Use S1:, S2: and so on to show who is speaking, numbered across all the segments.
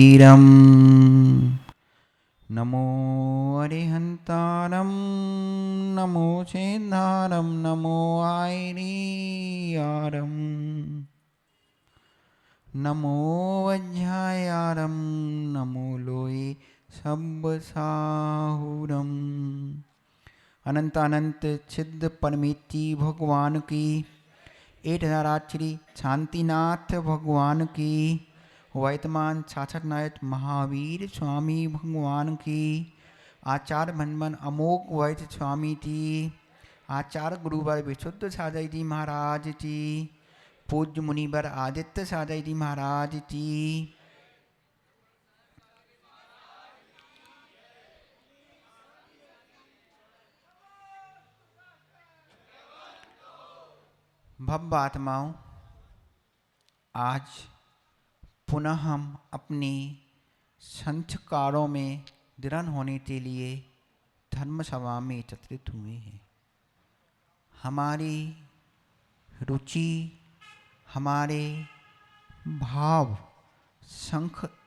S1: वीरं नमो अरिहन्तारं नमो चेन्धारं नमो आयनीयारं नमो वज्रायारं नमो लोये सब्बसाहुरम्। अनंत अनंत छिद्र परमेति भगवान की, एक हजाराक्षरी शांतिनाथ भगवान की, वर्तमान साक्षात नायक महावीर स्वामी भगवान की, आचार्य मनमन अमोघ वैद्य स्वामी जी, आचार्य गुरुवर विशुद्ध साजय जी महाराज जी, पूज्य मुनिवर आदित्य साजय जी महाराज जी, भव्य आत्माओं, आज पुनः हम अपने संस्कारों में दृढ़ होने के लिए धर्म सभा में एकत्रित हुए हैं। हमारी रुचि, हमारे भाव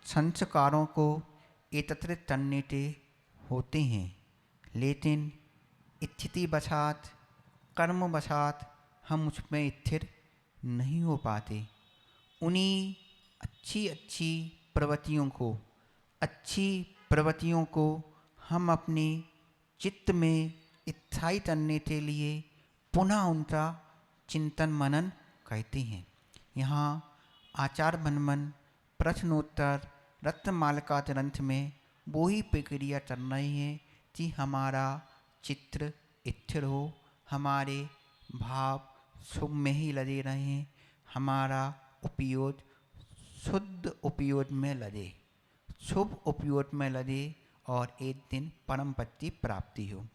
S1: संस्कारों को एकत्रित करने के होते हैं, लेकिन स्थिति वशात, कर्म वशात हम उसमें स्थिर नहीं हो पाते। उन्हीं अच्छी अच्छी प्रवृत्तियों को हम अपने चित्त में स्थायी करने के लिए पुनः उनका चिंतन मनन करते हैं। यहाँ आचार्य मनमन प्रश्नोत्तर रत्नमालिका ग्रंथ में वो ही प्रक्रिया चल रही है कि हमारा चित्र स्थिर हो, हमारे भाव शुभ में ही लगे रहें, हमारा उपयोग शुद्ध उपयोग में लगे, शुभ उपयोग में लगे और एक दिन परम पद की प्राप्ति हो।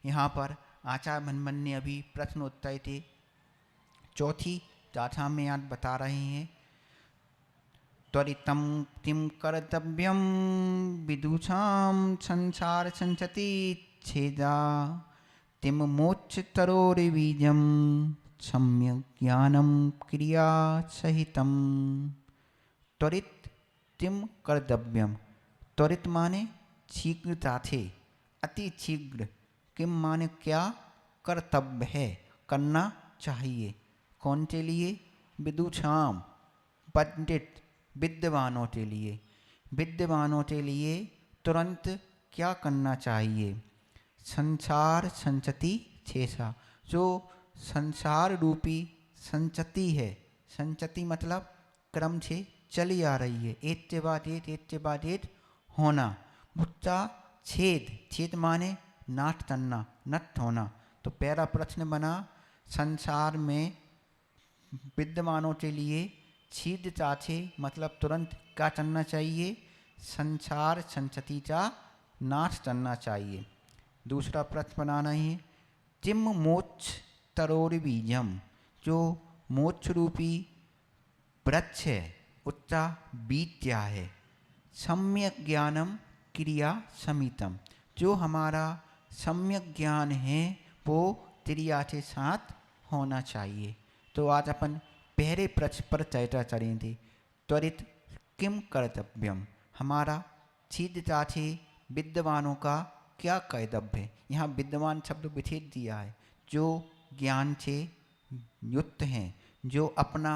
S1: यहाँ पर आचार्य मनमन ने अभी प्रश्नोत्तर के चौथी गाथा में आज बता रहे हैं, त्वरितं किं कर्तव्यं विदुषां संसार संसति छेदा तिम मोक्षतरोर्बीजं सम्यक् ज्ञानं क्रिया सहितम्। त्वरित किम कर्तव्यम, त्वरित माने शीघ्रता से, अति शीघ्र, किम माने क्या, कर्तव्य है, करना चाहिए। कौन के लिए? विदुषाम, पंडित विद्वानों के लिए। विद्वानों के लिए तुरंत क्या करना चाहिए? संसार संचति छेसा, जो संसार रूपी संचति है, संचति मतलब क्रम से चली आ रही है, एक के बाद एक होना, उसका छेद, छेद माने नाश करना, नष्ट होना। तो पहला प्रश्न बना, संसार में विद्वानों के लिए छीदता छे मतलब तुरंत क्या करना चाहिए? संसार संचति का नाश करना चाहिए। दूसरा प्रश्न बनाना है, किम मोक्ष तरोर्बीजम, जो मोक्ष रूपी वृक्ष है उसका बीज क्या है? सम्यक ज्ञानम क्रिया समितम, जो हमारा सम्यक ज्ञान है वो क्रिया के साथ होना चाहिए। तो आज अपन पहले प्रश्न पर चर्चा करेंगे, त्वरित किम कर्तव्यम, हमारा छीदता से विद्वानों का क्या कर्तव्य है। यहाँ विद्वान शब्द विशेष दिया है, जो ज्ञान से युक्त हैं, जो अपना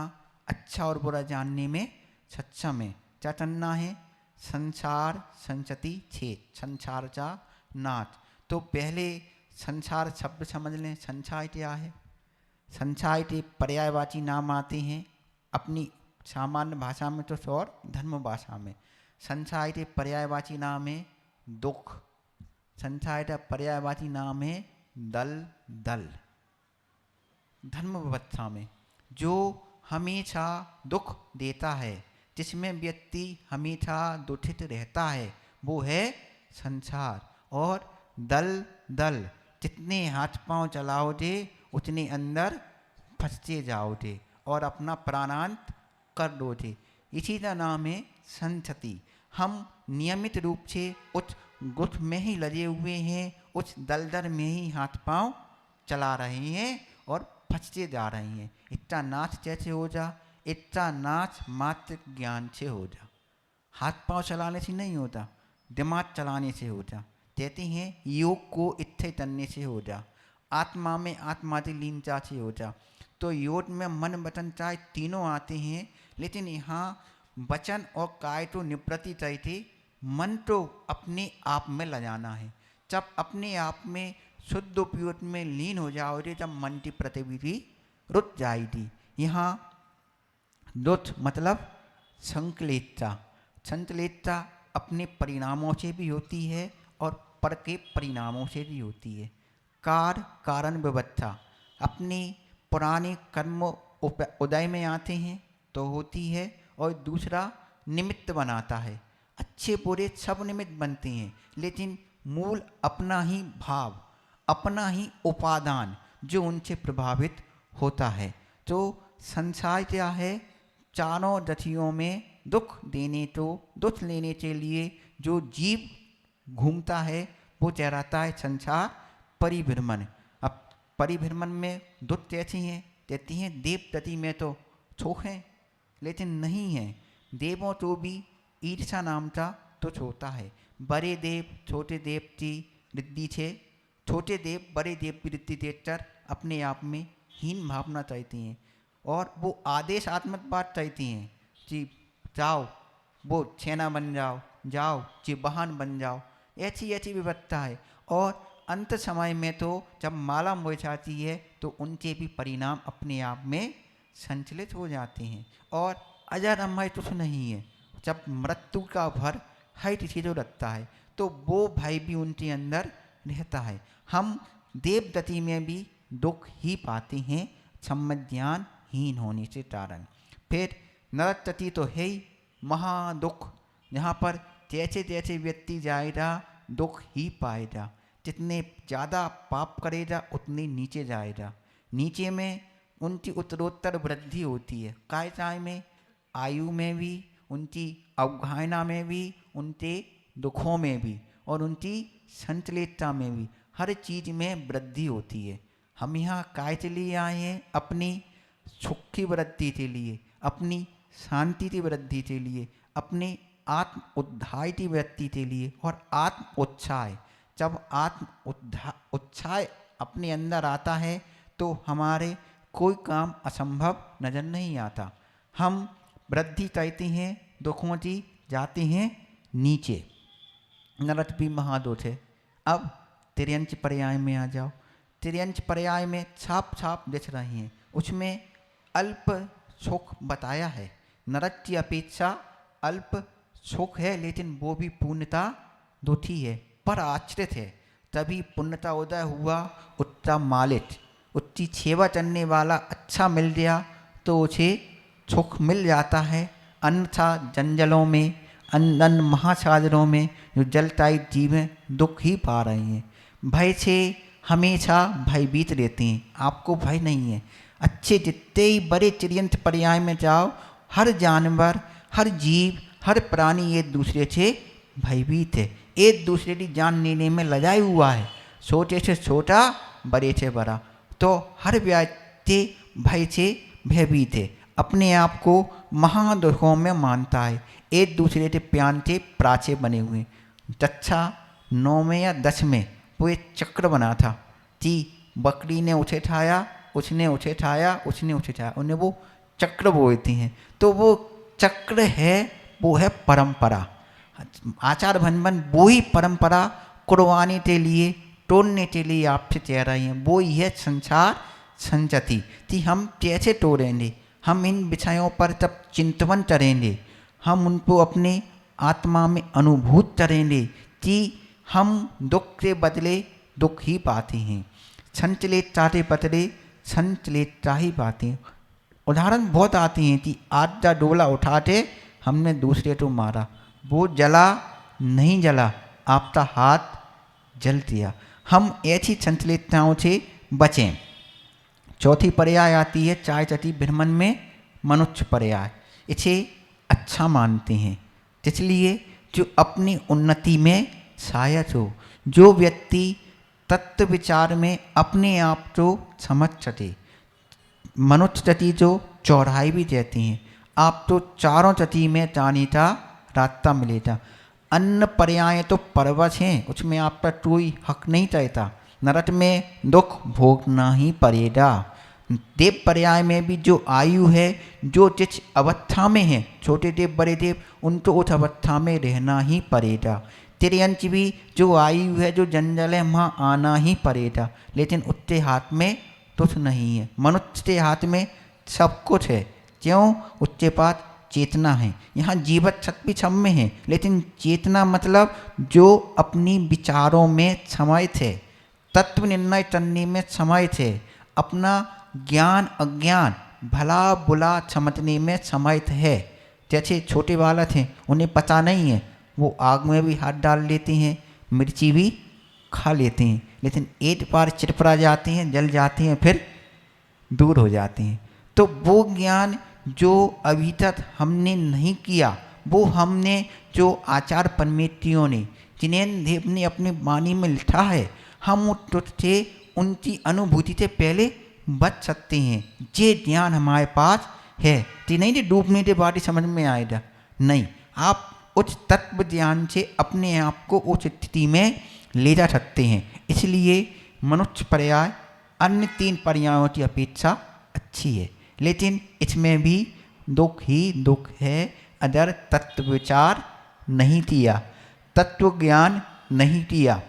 S1: अच्छा और बुरा जानने में सक्षम है। क्या करना है? संसार संचति छेद, संसार का नाश। तो पहले संसार शब्द समझ लें, संसार क्या है। संसार के पर्यायवाची नाम आते हैं अपनी सामान्य भाषा में तो और धर्म भाषा में। संसार के पर्यायवाची नाम है दुख, संसार का पर्यायवाची नाम है दल दल। धर्म व्यवस्था में जो हमेशा दुख देता है, जिसमें व्यक्ति हमेशा दुखित रहता है, वो है संसार। और दल दल, जितने हाथ पांव चलाओगे उतने अंदर फंसते जाओगे और अपना प्राणांत कर दोगे। इसी का नाम है संचति। हम नियमित रूप से उस गुठ में ही लगे हुए हैं, उस दलदल में ही हाथ पांव चला रहे हैं और फंसते जा रहे हैं। इतना नाश कैसे हो जा? इतना नाश मात्र ज्ञान से हो जा। हाथ पांव चलाने से नहीं होता, दिमाग चलाने से होता। कहते हैं योग को इत्थे तन्ने से हो जा, आत्मा में आत्मादि लीनता से हो जा। तो योग में मन वचन चाहे तीनों आते हैं, लेकिन यहाँ वचन और काय तो निवृत्ति तय थे, मन तो अपने आप में ल जाना है। जब अपने आप में शुद्ध उपयोग में लीन हो जाओगे, जब मन की प्रतिविधि रुक जाएगी। यहाँ रुच मतलब संकलितता। संकलितता अपने परिणामों से भी होती है और पर के परिणामों से भी होती है। कार्य कारण व्यवस्था अपने पुराने कर्म उदय में आते हैं तो होती है, और दूसरा निमित्त बनाता है। अच्छे बुरे सब निमित्त बनते हैं, लेकिन मूल अपना ही भाव, अपना ही उपादान जो उनसे प्रभावित होता है। तो संसार क्या है, चारों गतियों में दुख देने तो दुख लेने के लिए जो जीव घूमता है वो चहराता है संसार परिभ्रमण। अब परिभ्रमण में दुख कैसी हैं, कहती हैं देव गति में तो सुख है, लेकिन नहीं है। देवों तो भी ईर्षा नाम का तुच्छ होता है। बड़े देव छोटे देव की वृद्धि छे, छोटे देव बड़े देव की वृद्धि देखकर अपने आप में हीन भावना चाहती हैं, और वो आदेशात्मक बात चाहती हैं कि जाओ वो सेना बन जाओ, जाओ कि वाहन बन जाओ, ऐसी ऐसी व्यवस्था है। और अंत समय में तो जब माला मोह जाती है तो उनके भी परिणाम अपने आप में संचलित हो जाते हैं। और अजर अमर कुछ नहीं है, जब मृत्यु का भर हर किसी को लगता है तो वो भय भी उनके अंदर रहता है। हम देव गति में भी दुख ही पाते हैं, सम्यक ज्ञान हीन होने से कारण। फिर नरक गति तो है ही महादुख, यहाँ पर जैसे जैसे व्यक्ति जाएगा दुख ही पाएगा। जितने ज़्यादा पाप करेगा उतने नीचे जाएगा। नीचे में उनकी उत्तरोत्तर वृद्धि होती है, काय में, आयु में भी, उनकी अवगाहना में भी, उनके दुखों में भी, और उनकी संचलितता में भी, हर चीज़ में वृद्धि होती है। हम यहाँ काय के लिए आए हैं, अपनी सुख की वृद्धि के लिए, अपनी शांति की वृद्धि के लिए, अपने आत्म उद्धार की वृद्धि के लिए और आत्म उत्साह। जब आत्म उत्साह अपने अंदर आता है तो हमारे कोई काम असंभव नजर नहीं आता। हम वृद्धि चाहते हैं, दुखों की जाते हैं नीचे। नरक भी महादुख है। अब तिर्यंच पर्याय में आ जाओ। तिर्यंच पर्याय में छाप छाप दिख रही हैं, उसमें अल्प सुख बताया है। नरक की अपेक्षा अल्प सुख है, लेकिन वो भी पूर्णता दुखी है, पर आश्रित है। तभी पूर्णता उदय हुआ उत्तम मालिक, उसकी सेवा करने वाला अच्छा मिल गया तो उसे सुख मिल जाता है। अन्यथा जंजलों में, अन्न महासागरों में जो जलताई जीवें दुख ही पा रहे हैं। भय से हमेशा भयभीत रहते हैं, आपको भय नहीं है। अच्छे जितने ही बड़े चिरंत पर्याय में जाओ, हर जानवर, हर जीव, हर प्राणी एक दूसरे से भयभीत है, एक दूसरे की जान लेने में लजाए हुआ है, छोटे से छोटा, बड़े से बड़ा। तो हर व्यक्ति भय से भयभीत है, अपने आप को महादुखों में मानता है, एक दूसरे के प्यान से प्राचे बने हुए। कक्षा 9 में या 10 में वो एक चक्र बना था कि बकरी ने उसे ठाया, उसने उसे ठाया, उसने उसे ठाया, उन्हें वो चक्र बोलते हैं। तो वो चक्र है, वो है परंपरा। आचार भन वो ही परंपरा कुर्बानी के लिए, तोड़ने के लिए आपसे कह रहे हैं। वो ही है संसार संचति कि हम कैसे तोड़ेंगे। हम इन विषयों पर तब चिंतन करेंगे, हम उनको अपने आत्मा में अनुभूत करेंगे कि हम दुख के बदले दुख ही पाते हैं, संचलितता के बदले संचलितता ही पाते हैं। उदाहरण बहुत आते हैं कि आज का डोला उठाते हमने दूसरे को मारा, वो जला नहीं जला, आपका हाथ जल दिया। हम ऐसी संचलितताओं से बचें। चौथी पर्याय आती है चाय चटी भ्रमण में मनुष्य पर्याय। इसे अच्छा मानते हैं, इसलिए जो अपनी उन्नति में सहायक हो, जो व्यक्ति तत्व विचार में अपने आप को समझ सके। मनुष्य चटी जो चौराई भी कहते हैं, आप तो चारों चटी में जाने का रास्ता मिलेगा। अन्य पर्याय तो परवश हैं, उसमें आप पर कोई हक नहीं चाहता। नरक में दुख भोगना ही पड़ेगा। देव पर्याय में भी जो आयु है, जो जिस अवस्था में है, छोटे देव बड़े देव, उनको उस अवस्था में रहना ही पड़ेगा। तिर्यंच भी जो आयु है, जो जंजल है, वहाँ आना ही पड़ेगा। लेकिन उसके हाथ में कुछ नहीं है। मनुष्य के हाथ में सब कुछ है। क्यों? उसके पास चेतना है। यहाँ जीवत शक्ति सब में है, लेकिन चेतना मतलब जो अपनी विचारों में समाहित है, तत्व निर्णय करने में समाहित है, अपना ज्ञान अज्ञान भला बुरा समझने में समाहित है। जैसे छोटे बालक हैं, उन्हें पता नहीं है, वो आग में भी हाथ डाल लेते हैं, मिर्ची भी खा लेते हैं, लेकिन एक बार चिरपरा जाते हैं, जल जाते हैं, फिर दूर हो जाते हैं। तो वो ज्ञान जो अभी तक हमने नहीं किया, वो हमने जो आचार परमितियों ने, जिन्हें देव ने अपनी वाणी में लिखा है, हम उससे उनकी अनुभूति से पहले बच सकते हैं। ये ज्ञान हमारे पास है कि नहीं, डूबने के बाद समझ में आएगा, नहीं। आप उस तत्व ज्ञान से अपने आप को उस स्थिति में ले जा सकते हैं। इसलिए मनुष्य पर्याय अन्य 3 पर्यायों की अपेक्षा अच्छी है, लेकिन इसमें भी दुख ही दुख है अगर तत्व विचार नहीं किया, तत्व ज्ञान नहीं किया,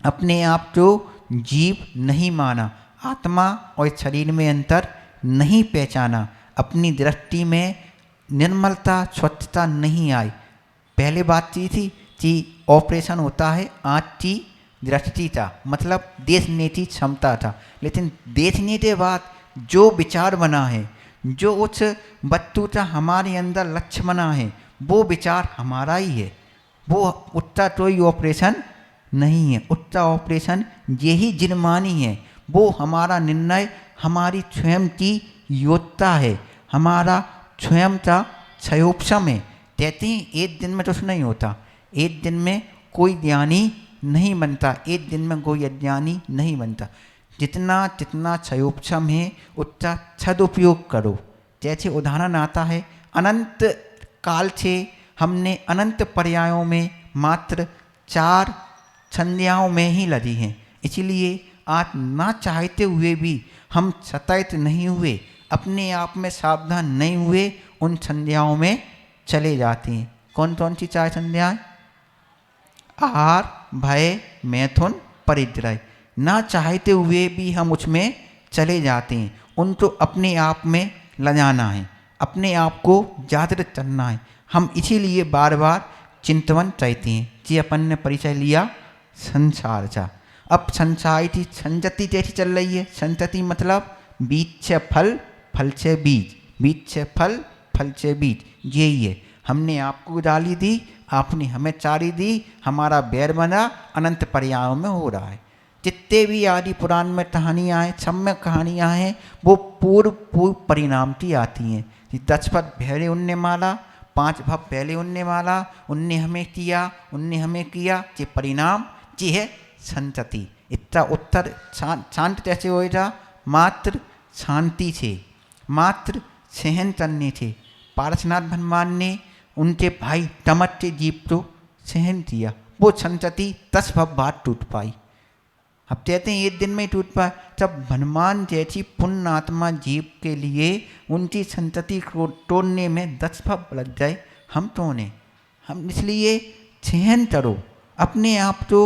S1: अपने आप को जीव नहीं माना, आत्मा और शरीर में अंतर नहीं पहचाना, अपनी दृष्टि में निर्मलता स्वच्छता नहीं आई। पहले बात ये थी कि ऑपरेशन होता है आँख की दृष्टि का, मतलब देखने की क्षमता था, लेकिन देखने के बाद जो विचार बना है, जो उस वस्तु का हमारे अंदर लक्ष्य बना है, वो विचार हमारा ही है। वो उसका कोई ऑपरेशन नहीं है। उसका ऑपरेशन यही जिनमानी है। वो हमारा निर्णय, हमारी स्वयं की योग्यता है, हमारा स्वयं का क्षयोपशम है। कहते हैं एक दिन में तो नहीं होता, एक दिन में कोई ज्ञानी नहीं बनता, एक दिन में कोई अज्ञानी नहीं बनता। जितना जितना क्षयोपशम है उतना सदुपयोग करो। जैसे उदाहरण आता है, अनंत काल से हमने अनंत पर्यायों में मात्र 4 संध्याओं में ही लगी हैं, इसलिए आज ना चाहते हुए भी हम सतर्क नहीं हुए, अपने आप में सावधान नहीं हुए, उन संध्याओं में चले जाते हैं। कौन कौन सी 4 संध्याएं? आहार, भय, मैथुन, परिग्रह। ना चाहते हुए भी हम उसमें चले जाते हैं। उनको अपने आप में लगाना है, अपने आप को जागृत करना है। हम इसीलिए बार बार चिंतवन चाहते हैं कि अपन ने परिचय लिया संसार का। अब संसार की संतति कैसी चल रही है? संतति मतलब बीज से फल, फल से बीज, बीज से फल, फल से बीज, यही है। हमने आपको डाली दी, आपने हमें चारी दी, हमारा बैर बना, अनंत पर्यायों में हो रहा है। जितने भी आदि पुराण में कहानियाँ हैं, सब में कहानियाँ हैं, वो पूर्व पूर्व परिणाम की आती हैं। 10 पद पहले उनने माला, 5 भव पहले उनने माला, उनने हमें किया, उनने हमें किया, ये परिणाम ये है संतति। इतना उत्तर शांत कैसे होएगा? मात्र शांति से, मात्र सहन करने से। पारसनाथ भगवान ने उनके भाई तमट के जीव को सहन किया, वो संतति 10 भव बाद टूट पाई। अब कहते हैं एक दिन में टूट पाए। जब हनुमान जैसी पुण्य आत्मा जीव के लिए उनकी संतति को तोड़ने में 10 भव लग जाए, हम तोड़े। हम इसलिए सहन करो, अपने आप को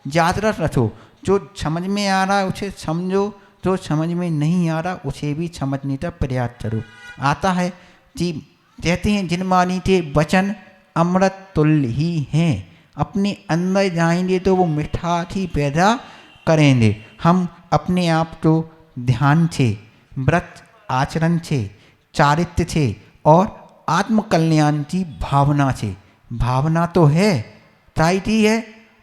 S1: जागृत रखो। जो समझ में आ रहा है उसे समझो, जो समझ में नहीं आ रहा उसे भी समझने का प्रयास करो। आता है कि कहते हैं जिनमानी के वचन अमृत तुल्य ही हैं, अपने अंदर जाएंगे तो वो मिठास ही पैदा करेंगे। हम अपने आप को ध्यान से, व्रत आचरण से, चारित्र्य से और आत्मकल्याण की भावना से, भावना तो है चाहती है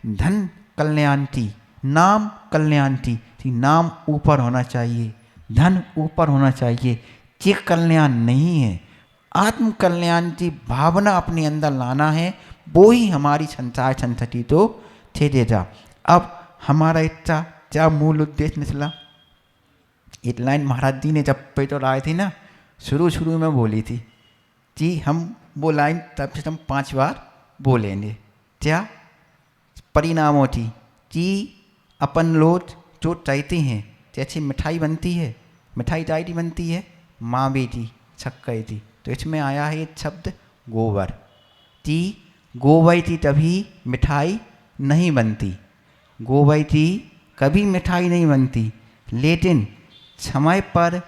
S1: धन कल्याण की, नाम कल्याण की, नाम ऊपर होना चाहिए, धन ऊपर होना चाहिए, ये कल्याण नहीं है। आत्म कल्याण की भावना अपने अंदर लाना है, वो ही हमारी संसार संतति तो थे देगा। अब हमारा इच्छा क्या मूल उद्देश्य निकला? एक लाइन महाराज जी ने जब पेटोर आए थे ना, शुरू में बोली थी कि हम वो लाइन तब से हम 5 बार बोलेंगे। क्या परिणामों थी कि अपन लोग जो चाहते हैं, जैसे मिठाई बनती है, मिठाई चाय बनती है, माँ बेटी छक्के थी, तो इसमें आया है एक शब्द गोबर। ती गोबर थी तभी मिठाई नहीं बनती, गोबर थी कभी मिठाई नहीं बनती, लेकिन समय पर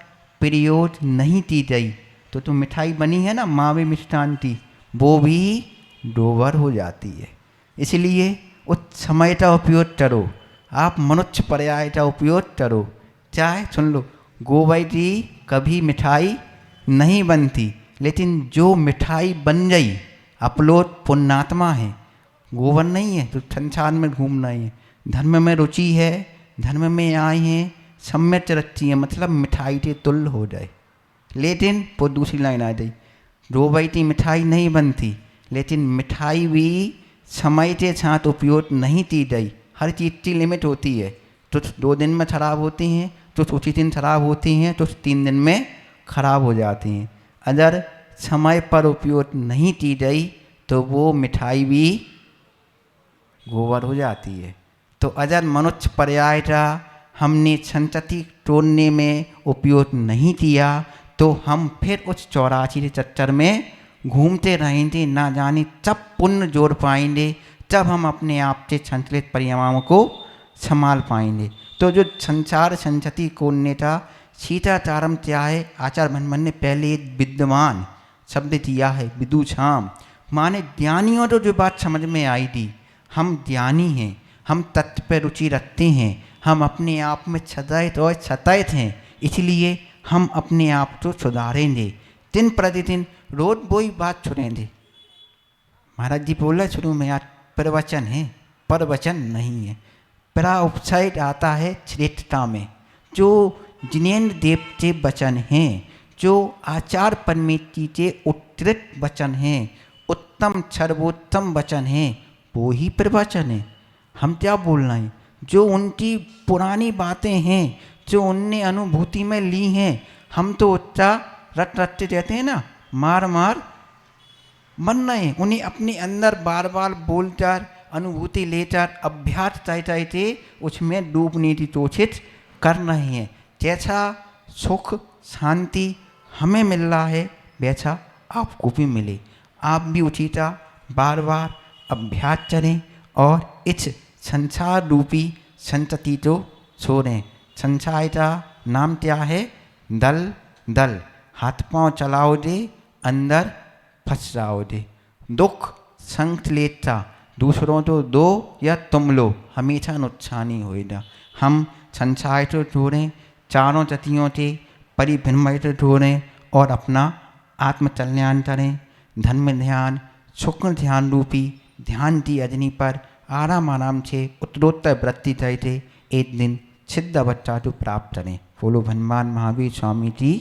S1: प्रयोग नहीं की गई तो मिठाई बनी है ना, मावे मिष्ठान थी, वो भी डोबर हो जाती है। इसलिए उस समय का उपयोग करो, आप मनुष्य पर्याय का उपयोग करो। चाहे सुन लो, गोबर की कभी मिठाई नहीं बनती, लेकिन जो मिठाई बन गई अपलोड पुण्यात्मा है, गोबर नहीं है तो संसार में घूमना ही है। धर्म में रुचि है, धर्म में आए हैं, सम्यक रची है, मतलब मिठाई के तुल्य हो जाए। लेकिन वो दूसरी लाइन आ गई, गोबर की मिठाई नहीं बनती, लेकिन मिठाई भी समय के साथ उपयोग नहीं की गई। हर चीज़ की लिमिट होती है, तो 2 दिन में खराब होती हैं, तो उसी दिन खराब होती हैं, तो 3 दिन में खराब हो जाती हैं। अगर समय पर उपयोग नहीं की गई तो वो मिठाई भी गोबर हो जाती है। तो अगर मनुष्य पर्याय का हमने संतति तोड़ने में उपयोग नहीं किया तो हम फिर उस 84 के चक्कर में घूमते रहेंगे, ना जाने कब पुण्य जोड़ पाएंगे, तब हम अपने आप से संतुलित परिणामों को संभाल पाएंगे। तो जो संसार संतति कोड़ने का सीताचारम क्या है, आचार्य भनमन ने पहले एक विद्वान शब्द दिया है, विदुषाम, माने ज्ञानियों को जो बात समझ में आई थी, हम ज्ञानी हैं, हम तत्व पर रुचि रखते हैं, हम अपने आप में सदैव और सतत हैं, इसलिए हम अपने आप को सुधारेंगे, दिन प्रतिदिन रोज वही बात सुनेंगे। महाराज जी बोला शुरू में, आज प्रवचन है, प्रवचन नहीं है। परा उपसाइड आता है श्रेष्ठता में, जो जिनेन्द्र देव के वचन हैं, जो आचार्य परमेश्वरी के उत्तरित वचन हैं, उत्तम सर्वोत्तम वचन हैं, वो ही प्रवचन है। हम क्या बोल रहे हैं, जो उनकी पुरानी बातें हैं, जो उनने अनुभूति में ली हैं, हम तो उच्चा रट रटते रहते हैं ना, मार मार मन रहे हैं, उन्हें अपने अंदर बार बार बोलकर अनुभूति लेकर अभ्यास चाहते थे, उसमें डूबने की कोशिश कर रहे हैं। जैसा सुख शांति हमें मिल रहा है वैसा आपको भी मिले, आप भी उसी का बार बार अभ्यास करें और इस संसार रूपी संतति को छोड़ें। संसार का नाम क्या है, दल दल, हाथ पांव चलाओ दे, अंदर फंस जाओ दे। दुख संग लेता, दूसरों तो दो या तुम लो, हमेशा नुकसानी होएगा। हम संसार को छोड़ें, चारों गतियों के परिभ्रमण को छोड़ें और अपना आत्मकल्याण करें। धर्म ध्यान, शुक्र ध्यान रूपी ध्यान की अग्नि पर आराम से उत्तरोत्तर वृत्ति करते एक दिन सिद्ध अवस्था को प्राप्त करें। बोलो भगवान महावीर स्वामी जी